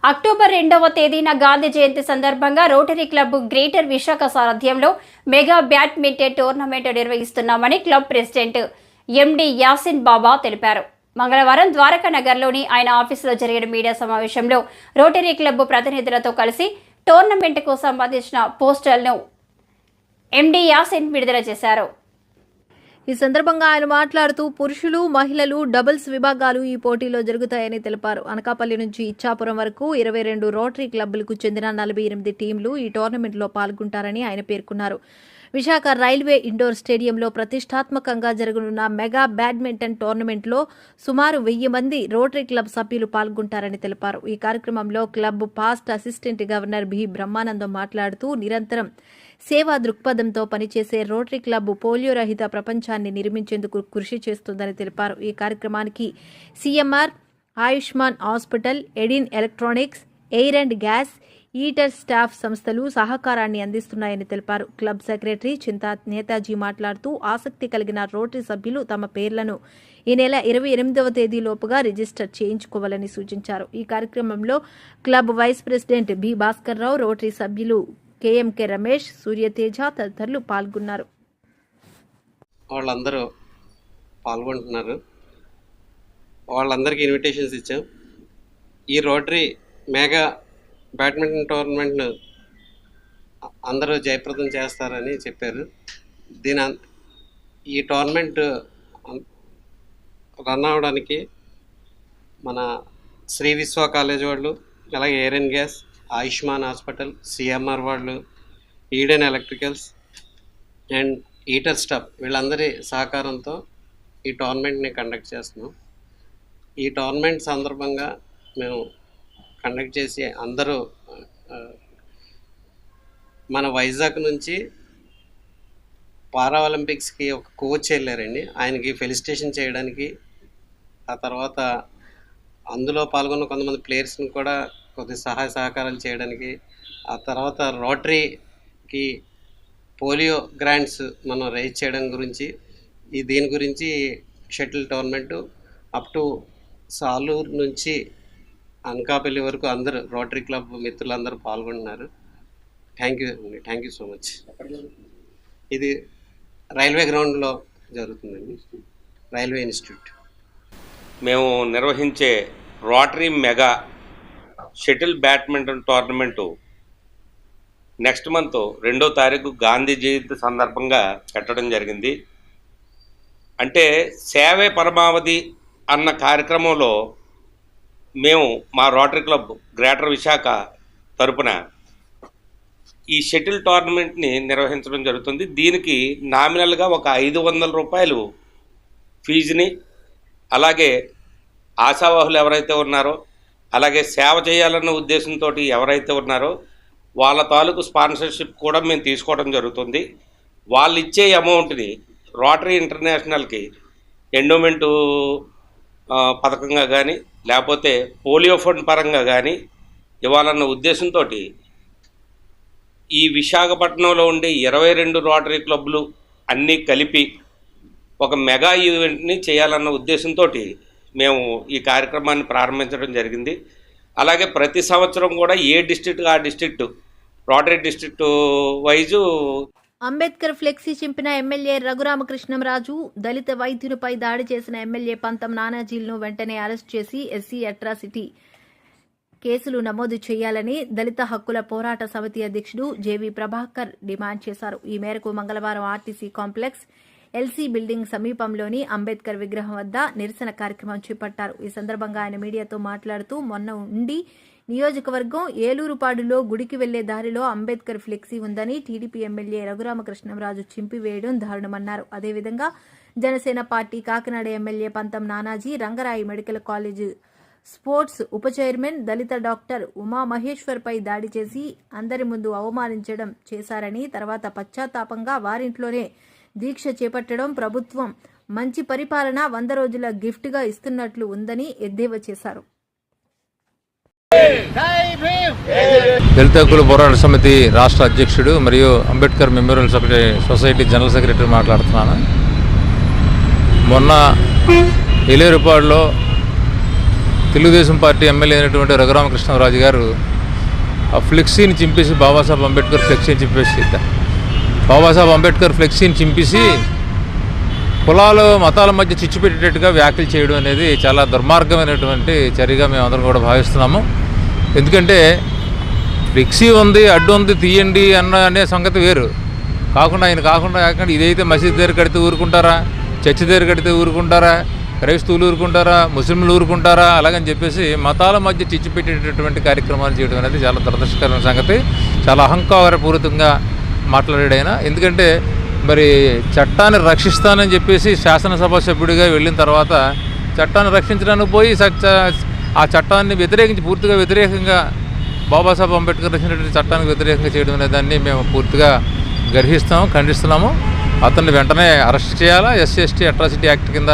October 2వ తేదీన గాంధీ జయంతి సందర్భంగా రోటరీ క్లబ్ గ్రేటర్ విశాఖ సారథ్యంలో మెగా బ్యాడ్మింటన్ టోర్నమెంట్ నిర్వహిస్తున్నామని క్లబ్ ప్రెసిడెంట్ ఎండి యాసిన్ బాబా తెలిపారు. మంగళవారం ద్వారకా నగర్లోని ఆయన ఆఫీసులో జరిగిన మీడియా సమావేశంలో రోటరీ క్లబ్ ప్రతినిధులతో కలిసి టోర్నమెంట్కు సంబంధించిన పోస్టర్లను ఎండి యాసిన్ విడుదల చేశారు. ఈ సందర్భంగా ఆయన మాట్లాడుతూ పురుషులు, మహిళలు డబుల్స్ విభాగాలు ఈ పోటీలో జరుగుతాయని తెలిపారు. అనకాపల్లి నుంచి ఇచ్చాపురం వరకు 22 రోటరీ క్లబ్లకు చెందిన 48 టీంలు ఈ టోర్నమెంట్లో పాల్గొంటారని ఆయన పేర్కొన్నారు. విశాఖ రైల్వే ఇండోర్ స్టేడియంలో ప్రతిష్టాత్మకంగా జరగనున్న మెగా బ్యాడ్మింటన్ టోర్నమెంట్లో సుమారు 1000 మంది రోటరీ క్లబ్ సభ్యులు పాల్గొంటారని తెలిపారు. ఈ కార్యక్రమంలో club past assistant governor B Brahmanandam మాట్లాడుతూ నిరంతరం సేవా దృక్పథంతో పనిచేసే రోటరీ క్లబ్ పోలియో రహిత ప్రపంచాన్ని నిర్మించేందుకు కృషి చేస్తుందని తెలిపారు. ఈ కార్యక్రమానికి CMR, Ayushman hospital, Eden electronics, air and gas, ఈటర్ స్టాఫ్ సంస్థలు సహకారాన్ని అందిస్తున్నాయని తెలిపారు. క్లబ్ సెక్రటరీ చింతా నేతాజీ మాట్లాడుతూ ఆసక్తి కలిగిన రోటరీ సభ్యులు తమ పేర్లను ఈ నెల 28వ తేదీలోపుగా రిజిస్టర్ చేయించుకోవాలని సూచించారు. ఈ కార్యక్రమంలో club vice president B Bhaskar Rao, Rotary సభ్యులు కేఎంకే రమేష్, సూర్యతేజ తదితరులు పాల్గొన్నారు. వాళ్ళందరూ పాల్గొంటున్నారు. వాళ్ళందరికీ ఇన్విటేషన్స్ ఇచ్చాం. ఈ రోటరీ మెగా బ్యాడ్మింటన్ టోర్నమెంట్ను అందరూ జయప్రదం చేస్తారని చెప్పారు. ఈ టోర్నమెంట్ రన్ అవ్వడానికి మన శ్రీ విశ్వ కాలేజ్ వాళ్ళు, అలాగే air and gas, Ayushman hospital, CMR వాళ్ళు, ఈడెన్ ఎలక్ట్రికల్స్ అండ్ ఈటర్ స్టాఫ్ వీళ్ళందరి సహకారంతో ఈ టోర్నమెంట్ని కండక్ట్ చేస్తున్నాం. ఈ టోర్నమెంట్ సందర్భంగా మేము కండక్ట్ చేసి అందరూ మన వైజాగ్ నుంచి పారా ఒలింపిక్స్కి ఒక కోచ్ వెళ్ళారండి. ఆయనకి ఫెలిసిటేషన్ చేయడానికి, ఆ తర్వాత అందులో పాల్గొన్న కొంతమంది ప్లేయర్స్ని కూడా కొద్ది సహాయ సహకారాలు చేయడానికి, ఆ తర్వాత రోటరీకి పోలియో గ్రాంట్స్ మనం రైజ్ చేయడం గురించి, దీని గురించి shuttle tournament up to Saluru నుంచి అనకాపల్లి వరకు అందరూ రోటరీ క్లబ్ మిత్రులందరూ పాల్గొంటున్నారు. Thank you so much. ఇది రైల్వే గ్రౌండ్లో జరుగుతుందండి, రైల్వే ఇన్స్టిట్యూట్. మేము నిర్వహించే rotary mega shuttle badminton tournament next month 2వ తారీఖు గాంధీ జయంతి సందర్భంగా పెట్టడం జరిగింది. అంటే సేవే పరమావధి అన్న కార్యక్రమంలో మేము మా రోటరీ క్లబ్ గ్రేటర్ విశాఖ తరపున ఈ షటిల్ టోర్నమెంట్ని నిర్వహించడం జరుగుతుంది. దీనికి నామినల్గా ఒక 500 రూపాయలు ఫీజుని, అలాగే ఆశావాహులు ఎవరైతే ఉన్నారో, అలాగే సేవ చేయాలన్న ఉద్దేశంతో ఎవరైతే ఉన్నారో వాళ్ళ తాలూకు స్పాన్సర్షిప్ కూడా మేము తీసుకోవడం జరుగుతుంది. వాళ్ళు ఇచ్చే అమౌంట్ని రోటరీ ఇంటర్నేషనల్కి ఎండోమెంటు పథకంగా కానీ, లేకపోతే పోలియో ఫండ్ పరంగా కానీ ఇవ్వాలన్న ఉద్దేశంతో ఈ విశాఖపట్నంలో ఉండే 22 రోటరీ క్లబ్లు అన్నీ కలిపి ఒక మెగా ఈవెంట్ని చేయాలన్న ఉద్దేశంతో మేము ఈ కార్యక్రమాన్ని ప్రారంభించడం జరిగింది. అలాగే ప్రతి సంవత్సరం కూడా ఏ డిస్ట్రిక్ట్ ఆ district Rotary district wise Ambedkar flexi చింపిన ఎమ్మెల్యే రఘురామకృష్ణంరాజు, దళిత వైద్యునిపై దాడి చేసిన ఎమ్మెల్యే పంతం నానాజీలను వెంటనే అరెస్ట్ చేసి ఎస్సీ అట్రాసిటీ కేసులు నమోదు చేయాలని దళిత హక్కుల పోరాట సమితి అధ్యక్షుడు జేవీ ప్రభాకర్ డిమాండ్ చేశారు. ఈ మేరకు మంగళవారం ఆర్టీసీ కాంప్లెక్స్ ఎల్సీ బిల్డింగ్ సమీపంలోని అంబేద్కర్ విగ్రహం వద్ద నిరసన కార్యక్రమం చేపట్టారు. ఈ సందర్భంగా ఆయన మీడియాతో మాట్లాడుతూ మొన్న ఉండి నియోజకవర్గం ఏలూరుపాడులో గుడికి వెళ్లే దారిలో అంబేద్కర్ ఫ్లెక్సీ ఉందని టీడీపీ ఎమ్మెల్యే రఘురామకృష్ణంరాజు చింపివేయడం దారుణమన్నారు. అదేవిధంగా జనసేన పార్టీ కాకినాడ ఎమ్మెల్యే పంతం నానాజీ రంగరాయి మెడికల్ కాలేజ్ స్పోర్ట్స్ ఉప చైర్మన్ దళిత డాక్టర్ ఉమామహేశ్వర్పై దాడి చేసి అందరి ముందు అవమానించడం చేశారని, తర్వాత పశ్చాత్తాపంగా వారింట్లోనే దీక్ష చేపట్టడం ప్రభుత్వం మంచి పరిపాలన 100 రోజుల గిఫ్ట్గా ఇస్తున్నట్లు ఉందని ఎద్దేవా చేశారు. దళిత హక్కుల పోరాట సమితి రాష్ట్ర అధ్యక్షుడు మరియు Ambedkar memorial society general secretary మాట్లాడుతున్నాను. మొన్న ఏలేరుపాడులో తెలుగుదేశం పార్టీ ఎమ్మెల్యే అయినటువంటి రఘురామకృష్ణరాజు గారు ఆ ఫ్లెక్సీని చింపేసి బాబాసాహెబ్ అంబేద్కర్ ఫ్లెక్సీని చింపేసి బాబాసాహెబ్ అంబేద్కర్ ఫ్లెక్సీని చింపేసి కులాలు మతాల మధ్య చిచ్చు పెట్టేటట్టుగా వ్యాఖ్యలు చేయడం అనేది చాలా దుర్మార్గమైనటువంటి చర్యగా మేమందరం కూడా భావిస్తున్నాము. ఎందుకంటే ఫ్లెక్సీ ఉంది, అడ్డు ఉంది, తీయండి అనే సంగతి వేరు. కాకుండా ఇదైతే మసీద్ దగ్గర కడితే ఊరుకుంటారా, చర్చి దగ్గర కడితే ఊరుకుంటారా, క్రైస్తవులు ఊరుకుంటారా, ముస్లింలు ఊరుకుంటారా, అలాగని చెప్పేసి మతాల మధ్య చిచ్చు పెట్టేటటువంటి కార్యక్రమాలు చేయడం అనేది చాలా దురదృష్టకరమైన సంగతి. చాలా అహంకారపూరితంగా మాట్లాడాడు. ఎందుకంటే మరి చట్టాన్ని రక్షిస్తానని చెప్పేసి శాసనసభ సభ్యుడిగా వెళ్ళిన తర్వాత చట్టాన్ని రక్షించడానికి పోయి ఆ చట్టాన్ని పూర్తిగా వ్యతిరేకంగా బాబాసాహెబ్ అంబేద్కర్ రచించినటువంటి చట్టానికి వ్యతిరేకంగా చేయడం అనే దాన్ని మేము పూర్తిగా ఖండిస్తున్నాము. అతన్ని వెంటనే అరెస్ట్ చేయాలా, SC/ST అట్రాసిటీ యాక్ట్ కింద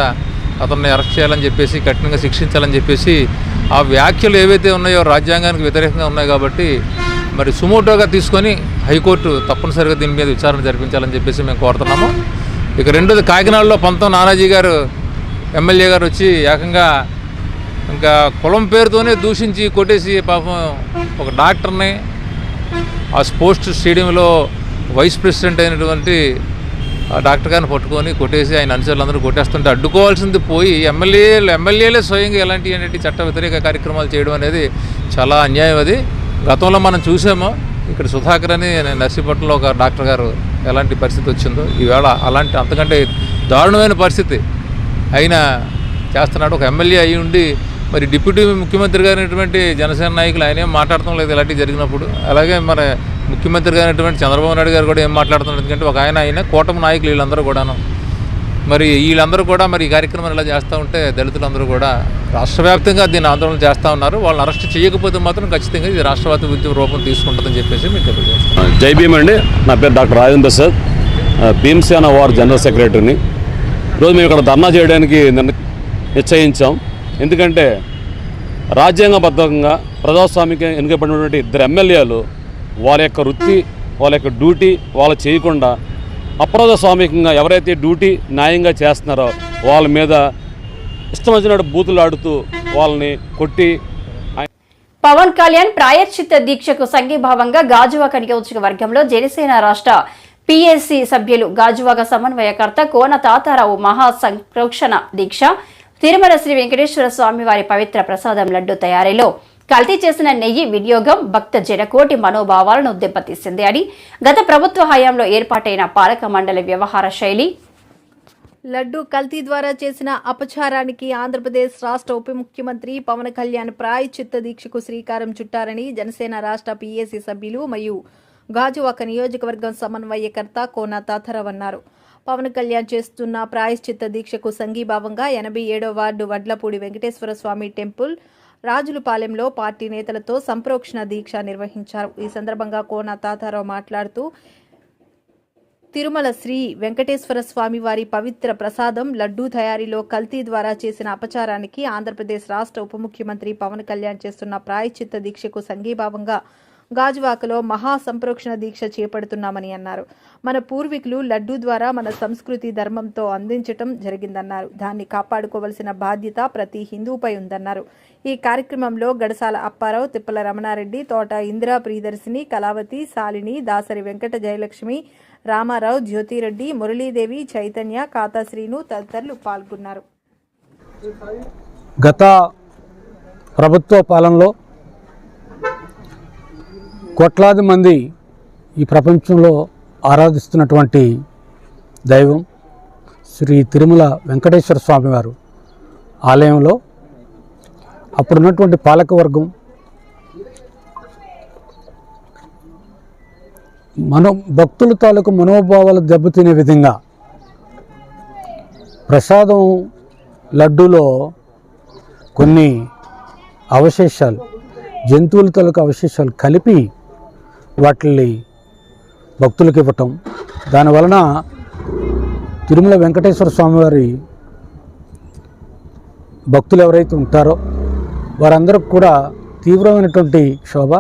అతన్ని అరెస్ట్ చేయాలని చెప్పేసి, కఠినంగా శిక్షించాలని చెప్పేసి, ఆ వ్యాఖ్యలు ఏవైతే ఉన్నాయో రాజ్యాంగానికి వ్యతిరేకంగా ఉన్నాయి కాబట్టి మరి సుమోటోగా తీసుకొని హైకోర్టు తప్పనిసరిగా దీని మీద విచారణ జరిపించాలని చెప్పేసి మేము కోరుతున్నాము. ఇక రెండోది, కాకినాడలో పంతం నానాజీ గారు ఎమ్మెల్యే గారు వచ్చి ఏకంగా ఇంకా కులం పేరుతోనే దూషించి కొట్టేసి పాపం ఒక డాక్టర్ని ఆ స్పోర్ట్స్ స్టేడియంలో వైస్ ప్రెసిడెంట్ అయినటువంటి ఆ డాక్టర్ గారిని పట్టుకొని కొట్టేసి ఆయన అనుచరులందరూ కొట్టేస్తుంటే అడ్డుకోవాల్సింది పోయి ఎమ్మెల్యేలే స్వయంగా ఎలాంటి చట్ట వ్యతిరేక కార్యక్రమాలు చేయడం అనేది చాలా అన్యాయం. అది గతంలో మనం చూసాము. ఇక్కడ సుధాకర్ అని నర్సీపట్నంలో ఒక డాక్టర్ గారు ఎలాంటి పరిస్థితి వచ్చిందో, ఈవేళ అలాంటి అంతకంటే దారుణమైన పరిస్థితి అయినా చేస్తున్నాడు. ఒక ఎమ్మెల్యే అయ్యి ఉండి మరి డిప్యూటీ ముఖ్యమంత్రి గారైనటువంటి జనసేన నాయకులు ఆయన ఏం మాట్లాడటం లేదు ఇలాంటివి జరిగినప్పుడు. అలాగే మరి ముఖ్యమంత్రి గారైనటువంటి చంద్రబాబు నాయుడు గారు కూడా ఏం మాట్లాడుతున్నారు. ఎందుకంటే ఒక ఆయన కూటమి నాయకులు వీళ్ళందరూ కూడాను వీళ్ళందరూ కూడా మరి ఈ కార్యక్రమాలు ఇలా చేస్తూ ఉంటే దళితులందరూ కూడా రాష్ట్ర వ్యాప్తంగా దీన్ని ఆందోళన చేస్తూ ఉన్నారు. వాళ్ళని అరెస్ట్ చేయకపోతే మాత్రం ఖచ్చితంగా ఇది రాష్ట్రవ్యాప్త ఉద్యమ రూపం తీసుకుంటుందని చెప్పేసి మేము తెలియజేస్తాం. జై భీమ్ అండి. నా పేరు doctor Rajendra Prasad, Bhimasena war general సెక్రటరీని. ఈరోజు మేము ఇక్కడ ధర్నా చేయడానికి నిశ్చయించాం. ఎందుకంటే రాజ్యాంగబద్ధంగా ప్రజాస్వామిక ఎన్నికబడినటువంటి 2 ఎమ్మెల్యేలు వాళ్ళ యొక్క వృత్తి, వాళ్ళ యొక్క డ్యూటీ వాళ్ళు చేయకుండా అప్రజాస్వామికంగా ఎవరైతే డ్యూటీ న్యాయంగా చేస్తున్నారో వాళ్ళ మీద ఇష్టం వచ్చినట్టు బూతులు ఆడుతూ వాళ్ళని కొట్టి. పవన్ కళ్యాణ్ ప్రాయశ్చిత్త దీక్షకు సంఘీభావంగా గాజువాక నియోజకవర్గంలో జనసేన రాష్ట్ర PSC సభ్యులు గాజువాక సమన్వయకర్త కోన తాతారావు మహా సంప్రోక్షణ దీక్ష తిరుమల శ్రీ వెంకటేశ్వర స్వామి వారి పవిత్ర ప్రసాదం లడ్డు తయారీలో కల్తీ చేసిన నెయ్యి వినియోగం భక్త జనకోటి మనోభావాలను దెబ్బతీసింది అని గత ప్రభుత్వ హయాంలో ఏర్పాటైన పాలక మండలి వ్యవహార శైలి లడ్డు కల్తీ ద్వారా చేసిన అపచారానికి ఆంధ్రప్రదేశ్ రాష్ట్ర ఉప ముఖ్యమంత్రి పవన్ కళ్యాణ్ ప్రాయశ్చిత్త దీక్షకు శ్రీకారం చుట్టారని జనసేన రాష్ట్ర PSC సభ్యులు మరియు గాజువాక నియోజకవర్గం సమన్వయకర్త కోన తాతారావు అన్నారు. పవన్ కళ్యాణ్ చేస్తున్న ప్రాయశ్చిత్త దీక్షకు సంఘీభావంగా 87వ వార్డు వడ్లపూడి వెంకటేశ్వర స్వామి టెంపుల్ రాజులపాలెంలో పార్టీ నేతలతో సంప్రోక్షణ దీక్ష నిర్వహించారు. ఈ సందర్భంగా కోన తాతారావు మాట్లాడుతూ తిరుమల శ్రీ వెంకటేశ్వర స్వామి వారి పవిత్ర ప్రసాదం లడ్డూ తయారీలో కల్తీ ద్వారా చేసిన అపచారానికి ఆంధ్రప్రదేశ్ రాష్ట్ర ఉప ముఖ్యమంత్రి పవన్ కళ్యాణ్ చేస్తున్న ప్రాయశ్చిత్త దీక్షకు సంఘీభావంగా గాజువాకలో మహా సంప్రోక్షణ దీక్ష చేపడుతున్నామని అన్నారు. మన పూర్వీకులు లడ్డూ ద్వారా మన సంస్కృతి ధర్మంతో అందించటం జరిగిందన్నారు. దాన్ని కాపాడుకోవలసిన బాధ్యత ప్రతి హిందువుపై ఉందన్నారు. ఈ కార్యక్రమంలో గడసాల అప్పారావు, తిప్పల రమణారెడ్డి, తోట ఇందిరా ప్రియదర్శిని, కళావతి, శాలిని, దాసరి వెంకట జయలక్ష్మి, రామారావు, జ్యోతిరెడ్డి, మురళీదేవి, చైతన్య, కాతాశ్రీను తదితరులు పాల్గొన్నారు. గత ప్రభుత్వ పాలనలో కోట్లాది మంది ఈ ప్రపంచంలో ఆరాధిస్తున్నటువంటి దైవం శ్రీ తిరుమల వెంకటేశ్వర స్వామి వారు ఆలయంలో అప్పుడున్నటువంటి పాలకవర్గం భక్తుల తాలూకు మనోభావాలు దెబ్బతినే విధంగా ప్రసాదం లడ్డూలో కొన్ని అవశేషాలు, జంతువుల తాలూకు అవశేషాలు కలిపి వాటిని భక్తులకు ఇవ్వటం, దానివలన తిరుమల వెంకటేశ్వర స్వామివారి భక్తులు ఎవరైతే ఉంటారో వారందరికి కూడా తీవ్రమైనటువంటి క్షోభ,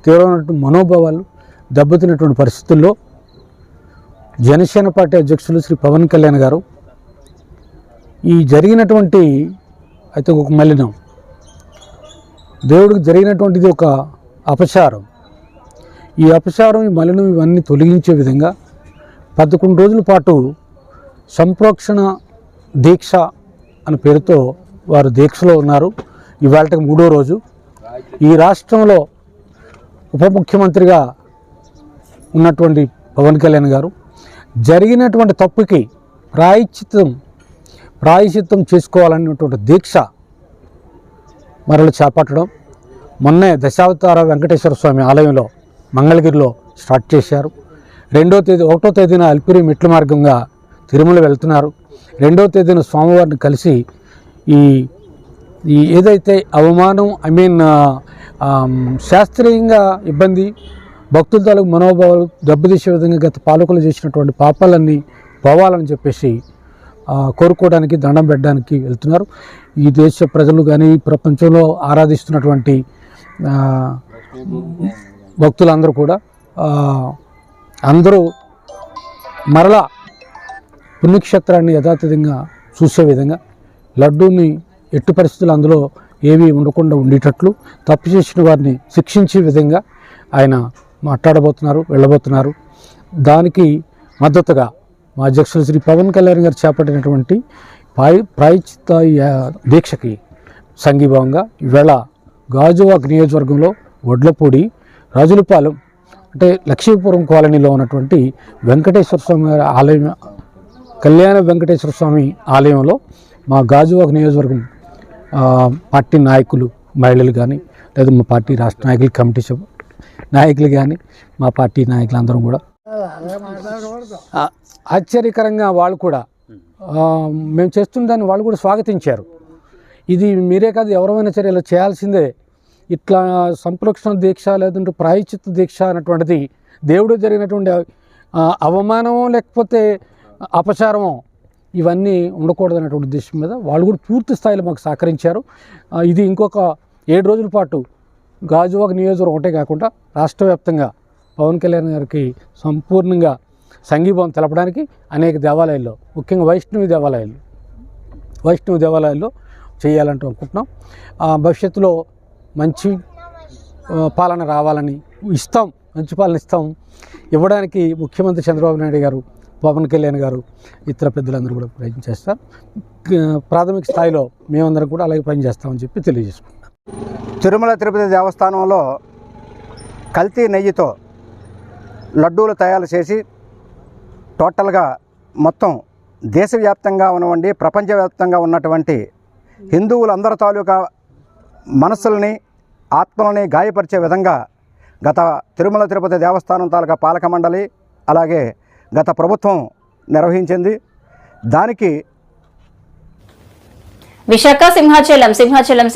తీవ్రమైనటువంటి మనోభావాలు దెబ్బతిన్నటువంటి పరిస్థితుల్లో జనసేన పార్టీ అధ్యక్షులు శ్రీ పవన్ కళ్యాణ్ గారు ఈ జరిగినటువంటి అయితే ఒక మలినం దేవుడికి జరిగినటువంటిది ఒక అపచారం. ఈ అపచారం, ఈ మలినం ఇవన్నీ తొలగించే విధంగా 11 రోజుల పాటు సంప్రోక్షణ దీక్ష అనే పేరుతో వారు దీక్షలో ఉన్నారు. ఇవాళకి 3వ రోజు. ఈ రాష్ట్రంలో ఉప ముఖ్యమంత్రిగా ఉన్నటువంటి పవన్ కళ్యాణ్ గారు జరిగినటువంటి తప్పుకి ప్రాయశ్చిత్తం చేసుకోవాలనేటువంటి దీక్ష మరలు చేపట్టడం. మొన్నే దశావతార వెంకటేశ్వర స్వామి ఆలయంలో మంగళగిరిలో స్టార్ట్ చేశారు. 1వ తేదీన అల్పిరి మెట్ల మార్గంగా తిరుమల వెళ్తున్నారు. 2వ తేదీన స్వామివారిని కలిసి ఈ ఏదైతే అవమానం శాస్త్రీయంగా ఇబ్బంది, భక్తుల తాలూకు మనోభావాలు దెబ్బతీసే విధంగా గత పాలకులు చేసినటువంటి పాపాలన్నీ పోవాలని చెప్పేసి కోరుకోవడానికి, దండం పెట్టడానికి వెళ్తున్నారు. ఈ దేశ ప్రజలు కానీ ప్రపంచంలో ఆరాధిస్తున్నటువంటి భక్తులందరూ కూడా అందరూ మరలా పుణ్యక్షేత్రాన్ని యథాతథంగా చూసే విధంగా లడ్డూని ఎట్టి పరిస్థితులు అందులో ఏమీ ఉండకుండా ఉండేటట్లు తప్పు చేసిన వారిని శిక్షించే విధంగా ఆయన వెళ్ళబోతున్నారు. దానికి మద్దతుగా మా అధ్యక్షులు శ్రీ పవన్ కళ్యాణ్ గారు చేపట్టినటువంటి ప్రాయశ్చిత్త దీక్షకి సంఘీభావంగా ఈవేళ గాజువాక నియోజకవర్గంలో వడ్లపూడి, రాజులపాలెం అంటే లక్ష్మీపురం కాలనీలో ఉన్నటువంటి వెంకటేశ్వర స్వామి ఆలయం, కళ్యాణ వెంకటేశ్వర స్వామి ఆలయంలో మా గాజువాక నియోజకవర్గం పార్టీ నాయకులు, మహిళలు కానీ లేదా మా పార్టీ రాష్ట్ర నాయకులు, కమిటీ నాయకులు కానీ మా పార్టీ నాయకులందరం కూడా ఆశ్చర్యకరంగా వాళ్ళు కూడా మేము చేస్తున్న దాన్ని వాళ్ళు కూడా స్వాగతించారు. ఇది మీరే కాదు, ఎవరైనా సరే ఇలా చేయాల్సిందే. ఇట్లా సంప్రోక్షణ దీక్ష లేదంటే ప్రాయశ్చిత్త దీక్ష అన్నటువంటిది దేవుడు జరిగినటువంటి అవమానమో లేకపోతే అపచారమో ఇవన్నీ ఉండకూడదు అన్నటువంటి ఉద్దేశం మీద వాళ్ళు కూడా పూర్తి స్థాయిలో మాకు సహకరించారు. ఇది ఇంకొక 7 రోజుల పాటు గాజువాక నియోజకవర్గం ఒకటే కాకుండా రాష్ట్ర వ్యాప్తంగా పవన్ కళ్యాణ్ గారికి సంపూర్ణంగా సంఘీభావం తెలపడానికి అనేక దేవాలయాల్లో, ముఖ్యంగా వైష్ణవ దేవాలయాల్లో చేయాలంటూ అనుకుంటున్నాం. భవిష్యత్తులో మంచి పాలన రావాలని మంచి పాలన ఇవ్వడానికి ముఖ్యమంత్రి చంద్రబాబు నాయుడు గారు, పవన్ కళ్యాణ్ గారు, ఇతర పెద్దలందరూ కూడా ప్రయత్నం చేస్తారు. ప్రాథమిక స్థాయిలో మేమందరం కూడా అలాగే పనిచేస్తామని చెప్పి తెలియజేసుకుంటున్నాం. తిరుమల తిరుపతి దేవస్థానంలో కల్తీ నెయ్యితో లడ్డూలు తయారు చేసి టోటల్గా మొత్తం దేశవ్యాప్తంగా ఉన్నవండి, ప్రపంచవ్యాప్తంగా ఉన్నటువంటి హిందువులందరి తాలూకా మనస్సులని, ఆత్మలని గాయపరిచే విధంగా గత తిరుమల తిరుపతి దేవస్థానం తాలూకా పాలక మండలి అలాగే గత ప్రభుత్వం నిర్వహించింది. దానికి విశాఖ సింహాచలం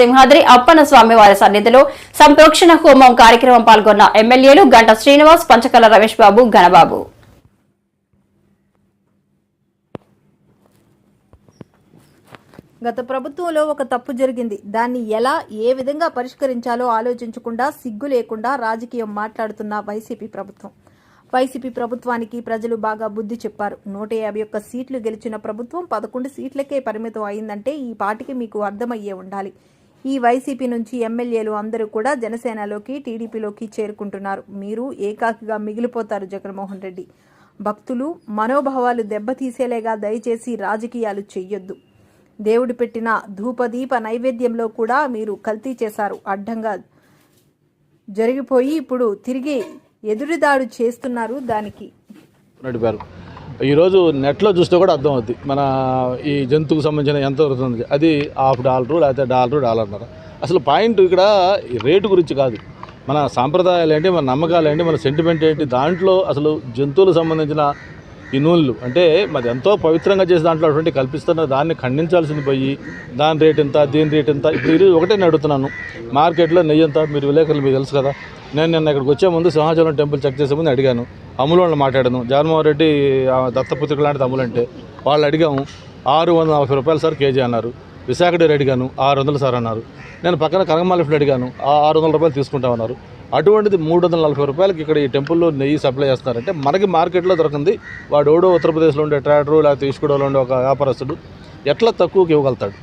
సింహాద్రి అప్పన్న స్వామి వారి సన్నిధిలో సంప్రోక్షణ హోమం కార్యక్రమం పాల్గొన్న ఎమ్మెల్యేలు గంట శ్రీనివాస్, పంచకల రమేష్ బాబు, గణబాబు. గత ప్రభుత్వంలో ఒక తప్పు జరిగింది. దాన్ని ఎలా, ఏ విధంగా పరిష్కరించాలో ఆలోచించకుండా, సిగ్గు లేకుండా రాజకీయం మాట్లాడుతున్న వైసీపీ ప్రభుత్వానికి ప్రజలు బాగా బుద్ధి చెప్పారు. 151 సీట్లు గెలిచిన ప్రభుత్వం 11 సీట్లకే పరిమితం అయిందంటే ఈ పార్టీకి మీకు అర్థమయ్యే ఉండాలి. ఈ వైసీపీ నుంచి ఎమ్మెల్యేలు అందరూ కూడా జనసేనలోకి, టీడీపీలోకి చేరుకుంటున్నారు. మీరు ఏకాకిగా మిగిలిపోతారు. జగన్మోహన్ రెడ్డి భక్తులు మనోభావాలు దెబ్బతీసేలేగా దయచేసి రాజకీయాలు చెయ్యొద్దు. దేవుడు పెట్టిన ధూపదీప నైవేద్యంలో కూడా మీరు కల్తీ చేశారు. అడ్డంగా జరిగిపోయి ఇప్పుడు తిరిగి ఎదురుదాడు చేస్తున్నారు. దానికి నడిపారు. ఈరోజు నెట్లో చూస్తే కూడా అర్థం అవుద్ది. మన ఈ జంతువుకు సంబంధించిన ఎంత అవుతుంది, అది $1 లేకపోతే $1.5. అసలు పాయింట్ ఇక్కడ రేటు గురించి కాదు, మన సాంప్రదాయాలు ఏంటి, మన నమ్మకాలు ఏంటి, మన సెంటిమెంట్ ఏంటి, దాంట్లో అసలు జంతువులకు సంబంధించిన ఈ నూనెలు అంటే మరి ఎంతో పవిత్రంగా చేసి దాంట్లో అటువంటి కల్పిస్తున్న దాన్ని ఖండించాల్సింది పోయి దాని రేట్ ఎంత, దీని రేట్ ఎంత. ఇప్పుడు ఈరోజు ఒకటే నేను అడుగుతున్నాను, మార్కెట్లో నెయ్యి ఎంత, మీరు విలేకరులు మీకు తెలుసు కదా. నేను నిన్న ఇక్కడికి వచ్చే ముందు సింహాచలం టెంపుల్ చెక్ చేసే ముందు అడిగాను, అమ్ములు వాళ్ళని మాట్లాడాను. జగన్మోహన్ రెడ్డి దత్తపుత్రిక లాంటిది అమ్ములు అంటే వాళ్ళు అడిగాము $640 సార్ కేజీ అన్నారు. విశాఖ డైరీ అడిగాను $600 సార్ అన్నారు. నేను పక్కన కనకమాలిఫ్లో అడిగాను $600 తీసుకుంటామన్నారు. అటువంటిది $340 ఇక్కడ ఈ టెంపుల్లో నెయ్యి సప్లై చేస్తున్నారంటే మనకి మార్కెట్లో దొరకంది వాడు ఉత్తరప్రదేశ్లో ఉండే ట్రాక్టరు లేకపోతే ఈస్కూడలో ఉండే ఒక వ్యాపారస్తుడు ఎట్లా తక్కువకి ఇవ్వగలుగుతాడు?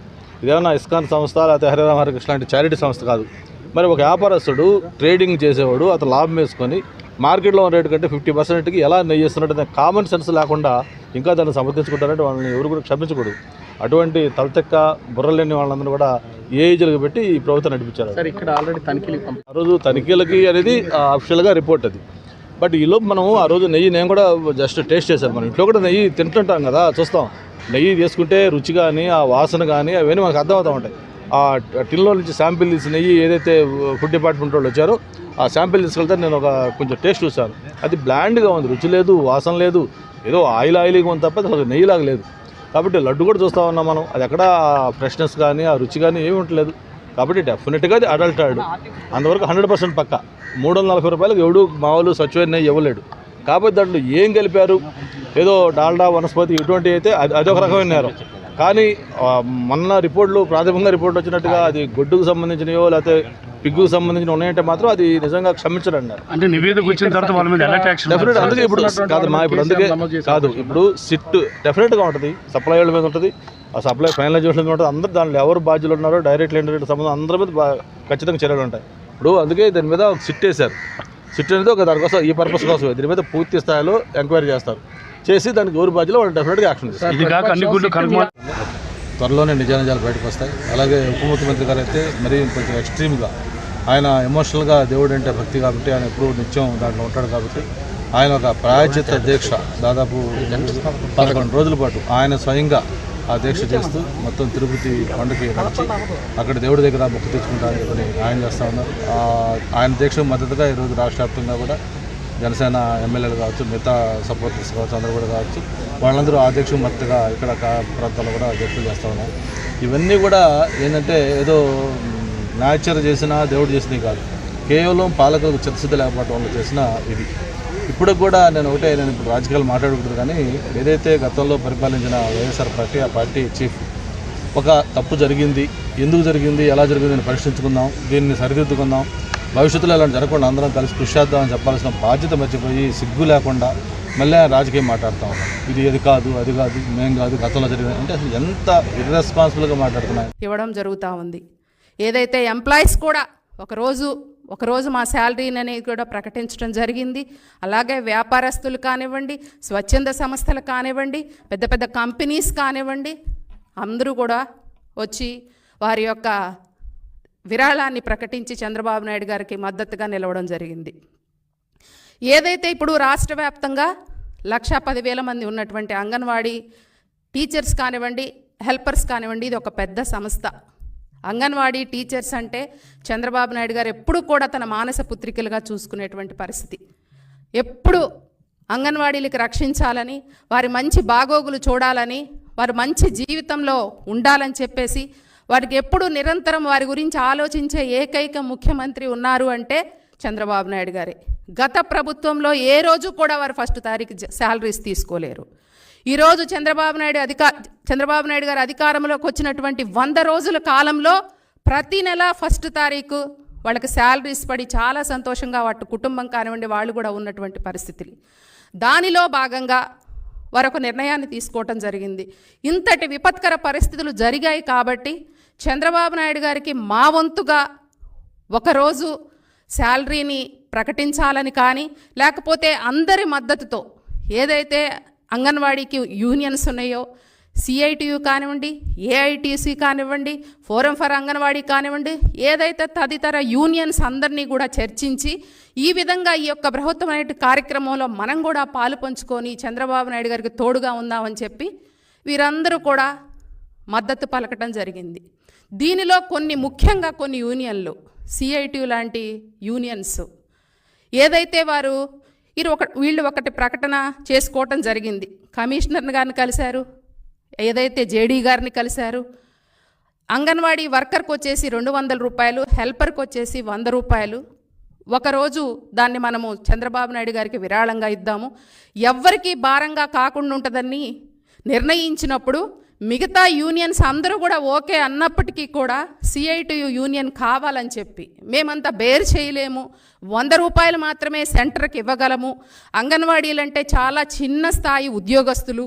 ఇదేమన్నా ఇస్కాన్ సంస్థ లేకపోతే హరిరామ హరికృష్ణ లాంటి చారిటీ సంస్థ కాదు. మరి ఒక వ్యాపారస్తుడు ట్రేడింగ్ చేసేవాడు అతను లాభం వేసుకొని మార్కెట్లో ఉన్న రేటు కంటే 50%కి ఎలా నెయ్యి ఇస్తున్నట్టు కామన్ సెన్స్ లేకుండా ఇంకా దాన్ని సమర్థించుకుంటారంటే వాళ్ళని ఎవరు కూడా క్షమించకూడదు. అటువంటి తలతెక్క బుర్రలేని వాళ్ళందరూ కూడా ఏజీలకు పెట్టి ఈ ప్రభుత్వం నడిపించారు. సార్ ఇక్కడ ఆల్రెడీ తనిఖీలు ఆ రోజు తనిఖీలకి అనేది అఫిషియల్గా రిపోర్ట్ అది. బట్ ఈలోపు మనం ఆ రోజు నెయ్యి నేను కూడా జస్ట్ టేస్ట్ చేశాను. మనం ఇంట్లో కూడా నెయ్యి తింటుంటాం కదా, చూస్తాం. నెయ్యి తీసుకుంటే రుచి కానీ ఆ వాసన కానీ అవన్నీ మనకు అర్థమవుతూ ఉంటాయి. ఆ టిన్లో నుంచి శాంపిల్ తీసి నెయ్యి ఏదైతే ఫుడ్ డిపార్ట్మెంట్ వాళ్ళు వచ్చారో ఆ శాంపిల్ తీసుకెళ్తే నేను కొంచెం టేస్ట్ చూశాను. అది బ్లాండ్గా ఉంది, రుచి లేదు, వాసన లేదు, ఏదో ఆయిలీగా ఉంది తప్ప అసలు నెయ్యిలాగా లేదు. కాబట్టి లడ్డు కూడా చూస్తూ ఉన్నాం మనం, అది ఎక్కడ ఫ్రెష్నెస్ కానీ ఆ రుచి కానీ ఏమి ఉండలేదు. కాబట్టి డెఫినెట్గా అది అడల్టెడ్, అంతవరకు 100% పక్క. 340 రూపాయలకు ఎవడు మామూలు స్వచ్ఛమైన నెయ్యి ఇవ్వలేడు. కాబట్టి దాంట్లో ఏం కలిపారు, ఏదో డాల్డా వనస్పతి ఇటువంటి అయితే అదొక రకమైన నేరం. కానీ మొన్న రిపోర్ట్లు ప్రాథమికంగా రిపోర్ట్లు వచ్చినట్టుగా అది గొడ్డుకు సంబంధించినవో లేకపోతే పిగ్గుకు సంబంధించిన ఉన్నాయంటే మాత్రం అది నిజంగా క్షమించడం అన్నారు. అంటే నివేదిక వచ్చిన తర్వాత వాళ్ళ మీద ఎలాంటి యాక్షన్? డెఫినెట్ అందుకే ఇప్పుడు కాదు మా ఇప్పుడు అందుకే కాదు ఇప్పుడు సిట్ డెఫినెట్గా ఉంటుంది, సప్లై వాళ్ళ మీద ఉంటుంది, ఆ సప్లై ఫైనలైజేషన్ మీద ఉంటుంది. అందరూ దాంట్లో ఎవరు బాధ్యులు ఉన్నారో డైరెక్ట్ ఇండైరెక్ట్ సంబంధం అందరి మీద ఖచ్చితంగా చర్యలు ఉంటాయి. ఇప్పుడు అందుకే దాని మీద ఒక సిట్ వేశారు. సిట్ అనేది ఒక దానికోసం ఈ పర్పస్ కోసం దీని మీద పూర్తి స్థాయిలో ఎంక్వైరీ చేస్తారు. చేసి దానికి ఎవరు బాధ్యులు వాళ్ళు డెఫినెట్గా యాక్షన్ చేస్తారు. త్వరలోనే నిజాలు బయటకు వస్తాయి. అలాగే ఉప ముఖ్యమంత్రి గారు అయితే మరీ కొంచెం ఎక్స్ట్రీమ్గా ఆయన ఎమోషనల్గా దేవుడు అంటే భక్తి కాబట్టి ఆయన ఎప్పుడూ నిత్యం దాంట్లో ఉంటాడు. కాబట్టి ఆయన ఒక ప్రాయశ్చిత్త దీక్ష దాదాపు 11 రోజుల పాటు ఆయన స్వయంగా ఆ దీక్ష చేస్తూ మొత్తం తిరుపతి కొండకి నడిచి అక్కడ దేవుడి దగ్గర మొక్కు తెచ్చుకుంటారని చెప్పి ఆయన చేస్తూ ఉన్నారు. ఆయన దీక్షకు మద్దతుగా ఈరోజు రాష్ట్ర వ్యాప్తంగా కూడా జనసేన ఎమ్మెల్యేలు కావచ్చు, మిగతా సపోర్టర్స్ కావచ్చు, అందరూ కూడా కావచ్చు, వాళ్ళందరూ ఆ దీక్షకు మద్దతుగా ఇక్కడ ప్రాంతాల్లో కూడా దీక్షలు చేస్తూ ఉన్నారు. ఇవన్నీ కూడా ఏంటంటే ఏదో న్యాచర్ చేసిన దేవుడు చేసినవి కాదు, కేవలం పాలకులకు చిత్తశుద్ధి లేకపోవడం వల్ల చేసిన ఇది. ఇప్పుడు కూడా నేను ఇప్పుడు రాజకీయాలు మాట్లాడకూడదు, కానీ ఏదైతే గతంలో పరిపాలించిన వైఎస్ఆర్ పార్టీ ఆ పార్టీ చీఫ్ ఒక తప్పు జరిగింది, ఎందుకు జరిగింది, ఎలా జరిగింది అని పరిశీలించుకుందాం, దీన్ని సరిదిద్దుకుందాం, భవిష్యత్తులో ఇలాంటి జరగకుండా అందరం కలిసి కృషి చేద్దామని చెప్పాల్సిన బాధ్యత మర్చిపోయి సిగ్గు లేకుండా మళ్ళీ రాజకీయం మాట్లాడుతూ ఉన్నాం. ఇది అది కాదు, అది కాదు, మేం కాదు, గతంలో జరిగింది అంటే అసలు ఎంత ఇర్రెస్పాన్సిబుల్గా మాట్లాడుతున్నాయి. ఇవ్వడం జరుగుతూ ఉంది. ఏదైతే ఎంప్లాయీస్ కూడా ఒకరోజు మా శాలరీని అనేది కూడా ప్రకటించడం జరిగింది. అలాగే వ్యాపారస్తులు కానివ్వండి, స్వచ్ఛంద సంస్థలు కానివ్వండి, పెద్ద పెద్ద కంపెనీస్ కానివ్వండి, అందరూ కూడా వచ్చి వారి యొక్క విరాళాన్ని ప్రకటించి చంద్రబాబు నాయుడు గారికి మద్దతుగా నిలవడం జరిగింది. ఏదైతే ఇప్పుడు రాష్ట్ర వ్యాప్తంగా 1,10,000 మంది ఉన్నటువంటి అంగన్వాడీ టీచర్స్ కానివ్వండి, హెల్పర్స్ కానివ్వండి, ఇది ఒక పెద్ద సంస్థ. అంగన్వాడీ టీచర్స్ అంటే చంద్రబాబు నాయుడు గారు ఎప్పుడు కూడా తన మానస పుత్రికలుగా చూసుకునేటువంటి పరిస్థితి. ఎప్పుడు అంగన్వాడీలకు రక్షించాలని, వారి మంచి బాగోగులు చూడాలని, వారు మంచి జీవితంలో ఉండాలని చెప్పేసి వారికి ఎప్పుడు నిరంతరం వారి గురించి ఆలోచించే ఏకైక ముఖ్యమంత్రి ఉన్నారు అంటే చంద్రబాబు నాయుడు గారే. గత ప్రభుత్వంలో ఏ రోజు కూడా వారు 1వ తారీఖు శాలరీస్ తీసుకోలేరు. ఈరోజు చంద్రబాబు నాయుడు గారు అధికారంలోకి వచ్చినటువంటి 100 రోజుల కాలంలో ప్రతి నెల 1వ తారీఖు వాళ్ళకి శాలరీస్ పడి చాలా సంతోషంగా వాటి కుటుంబం కానివ్వండి వాళ్ళు కూడా ఉన్నటువంటి పరిస్థితులు. దానిలో భాగంగా వారు ఒక నిర్ణయాన్ని తీసుకోవటం జరిగింది. ఇంతటి విపత్కర పరిస్థితులు జరిగాయి కాబట్టి చంద్రబాబు నాయుడు గారికి మా వంతుగా ఒకరోజు శాలరీని ప్రకటించాలని కానీ, లేకపోతే అందరి మద్దతుతో ఏదైతే అంగన్వాడీకి యూనియన్స్ ఉన్నాయో, సిఐటియు కానివ్వండి, ఏఐటిసి కానివ్వండి, ఫోరం ఫర్ అంగన్వాడీ కానివ్వండి, ఏదైతే తదితర యూనియన్స్ అందరినీ కూడా చర్చించి ఈ విధంగా ఈ యొక్క బృహత్తమైన కార్యక్రమంలో మనం కూడా పాలు పంచుకొని చంద్రబాబు నాయుడు గారికి తోడుగా ఉందామని చెప్పి వీరందరూ కూడా మద్దతు పలకటం జరిగింది. దీనిలో ముఖ్యంగా కొన్ని యూనియన్లు, సిఐటియు లాంటి యూనియన్స్ ఏదైతే వీళ్ళు ఒకటి ప్రకటన చేసుకోవటం జరిగింది. కమిషనర్ గారిని కలిశారు, ఏదైతే జేడీ గారిని కలిశారు. అంగన్వాడీ వర్కర్కి వచ్చేసి 200 రూపాయలు, హెల్పర్కి వచ్చేసి 100 రూపాయలు. ఒకరోజు దాన్ని మనము చంద్రబాబు నాయుడు గారికి విరాళంగా ఇద్దాము, ఎవ్వరికీ భారంగా కాకుండా ఉంటుందని నిర్ణయించినప్పుడు మిగతా యూనియన్స్ అందరూ కూడా ఓకే అన్నప్పటికీ కూడా సిఐటియు యూనియన్ కావాలని చెప్పి మేమంతా బేర్ చేయలేము, 100 రూపాయలు మాత్రమే సెంటర్కి ఇవ్వగలము, అంగన్వాడీలంటే చాలా చిన్న స్థాయి ఉద్యోగస్తులు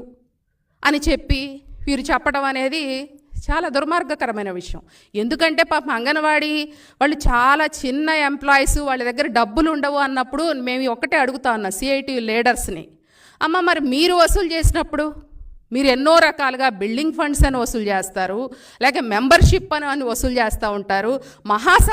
అని చెప్పి వీరు చెప్పడం అనేది చాలా దుర్మార్గకరమైన విషయం. ఎందుకంటే పాపం అంగన్వాడీ వాళ్ళు చాలా చిన్న ఎంప్లాయీస్, వాళ్ళ దగ్గర డబ్బులు ఉండవు అన్నప్పుడు మేము ఒక్కటే అడుగుతా ఉన్నాం సిఐటి లీడర్స్ని, అమ్మ మరి మీరు వసూలు చేసినప్పుడు మీరు ఎన్నో రకాలుగా బిల్డింగ్ ఫండ్స్ అని వసూలు చేస్తారు, లేక మెంబర్షిప్ అని వసూలు చేస్తూ ఉంటారు,